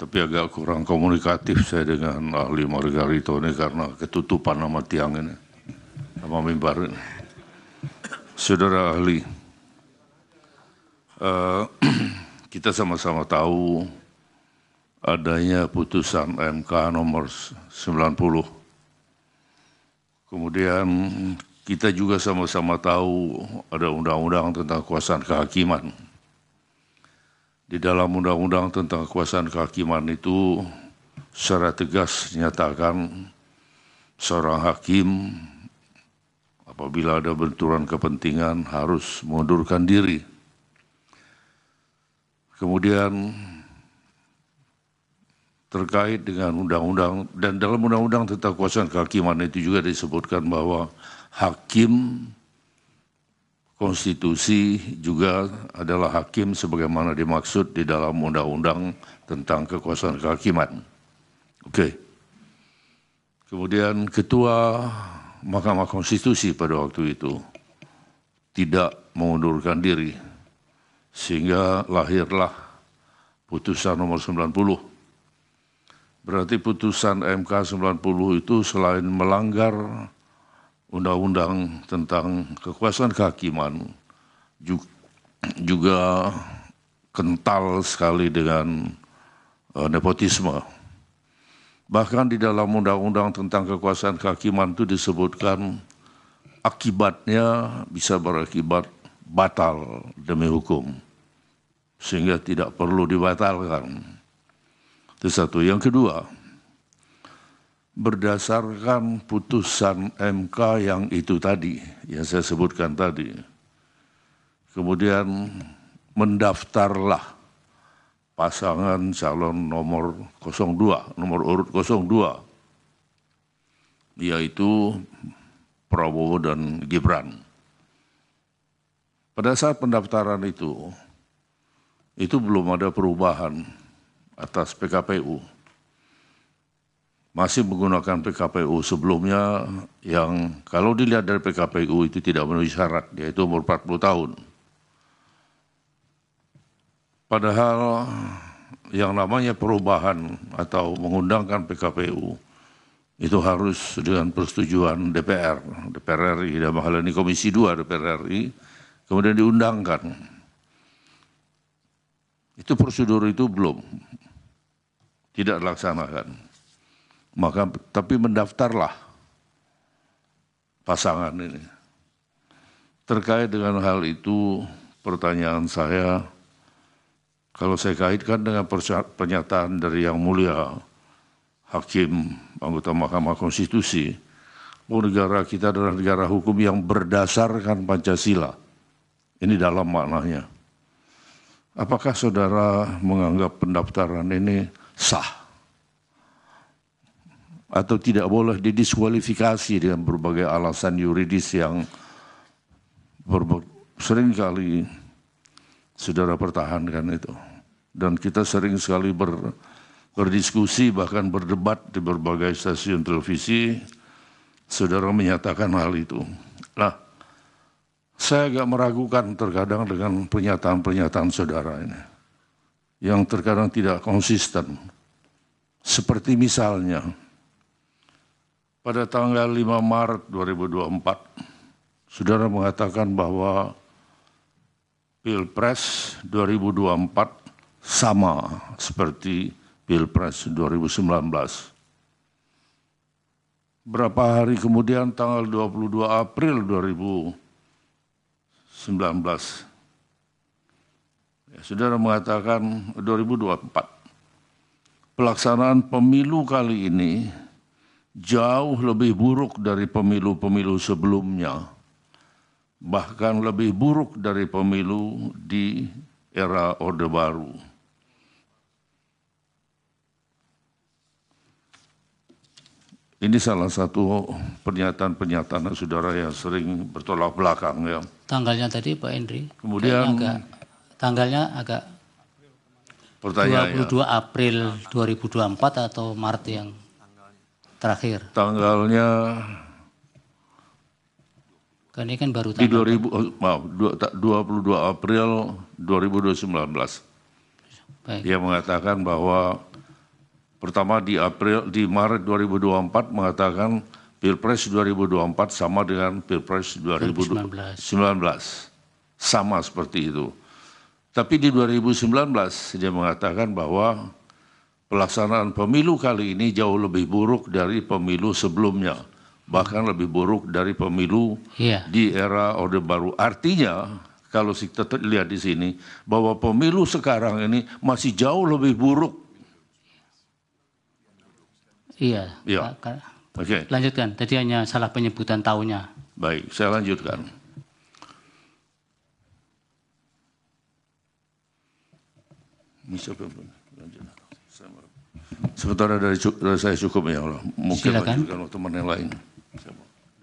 Tapi agak kurang komunikatif saya dengan ahli Margarito ini karena ketutupan nama tiang ini, nama mimbar ini. Saudara ahli, kita sama-sama tahu adanya putusan MK nomor 90. Kemudian kita juga sama-sama tahu ada undang-undang tentang kekuasaan kehakiman. Di dalam undang-undang tentang kekuasaan kehakiman itu secara tegas dinyatakan seorang hakim apabila ada benturan kepentingan harus mengundurkan diri. Kemudian terkait dengan undang-undang, dan dalam undang-undang tentang kekuasaan kehakiman itu juga disebutkan bahwa hakim konstitusi juga adalah hakim sebagaimana dimaksud di dalam undang-undang tentang kekuasaan kehakiman. Oke. Kemudian ketua Mahkamah Konstitusi pada waktu itu tidak mengundurkan diri, sehingga lahirlah putusan nomor 90. Berarti putusan MK 90 itu selain melanggar undang-undang tentang kekuasaan kehakiman juga kental sekali dengan nepotisme. Bahkan di dalam undang-undang tentang kekuasaan kehakiman itu disebutkan akibatnya bisa berakibat batal demi hukum, sehingga tidak perlu dibatalkan. Itu satu. Yang kedua, berdasarkan putusan MK yang itu tadi, yang saya sebutkan tadi, kemudian mendaftarlah pasangan calon nomor 02, nomor urut 02, yaitu Prabowo dan Gibran. Pada saat pendaftaran itu belum ada perubahan atas PKPU. Masih menggunakan PKPU sebelumnya yang kalau dilihat dari PKPU itu tidak memenuhi syarat, yaitu umur 40 tahun. Padahal yang namanya perubahan atau mengundangkan PKPU itu harus dengan persetujuan DPR RI, dan hal ini Komisi 2 DPR RI, kemudian diundangkan. Itu prosedur itu belum, tidak dilaksanakan. Maka tapi mendaftarlah pasangan ini. Terkait dengan hal itu, pertanyaan saya, kalau saya kaitkan dengan pernyataan dari Yang Mulia Hakim anggota Mahkamah Konstitusi, negara kita adalah negara hukum yang berdasarkan Pancasila. Ini dalam maknanya. Apakah saudara menganggap pendaftaran ini sah? Atau tidak boleh didiskualifikasi dengan berbagai alasan yuridis yang seringkali saudara pertahankan itu. Dan kita sering sekali berdiskusi, bahkan berdebat di berbagai stasiun televisi, saudara menyatakan hal itu. Nah, saya agak meragukan terkadang dengan pernyataan-pernyataan saudara ini, yang terkadang tidak konsisten. Seperti misalnya, pada tanggal 5 Maret 2024, saudara mengatakan bahwa Pilpres 2024 sama seperti Pilpres 2019. Berapa hari kemudian, tanggal 22 April 2019, saudara mengatakan 2024, pelaksanaan pemilu kali ini jauh lebih buruk dari pemilu-pemilu sebelumnya, bahkan lebih buruk dari pemilu di era Orde Baru. Ini salah satu pernyataan-pernyataan saudara yang sering bertolak belakang, ya. Tanggalnya tadi Pak Henry, kemudian tanggalnya agak 22 April 2024 atau Maret yang terakhir? Tanggalnya kan ini kan baru di 22 April 2019. Baik. Dia mengatakan bahwa Pertama di Maret 2024 mengatakan Pilpres 2024 sama dengan Pilpres 2019. Sama seperti itu. Tapi di 2019 dia mengatakan bahwa pelaksanaan pemilu kali ini jauh lebih buruk dari pemilu sebelumnya. Bahkan lebih buruk dari pemilu di era Orde Baru. Artinya, kalau kita lihat di sini, bahwa pemilu sekarang ini masih jauh lebih buruk. Iya. Ya. Oke. Lanjutkan, tadi hanya salah penyebutan tahunnya. Baik, saya lanjutkan. Ini siapa pun. Sementara dari saya cukup ya Allah. Mungkin lanjutkan teman yang lain.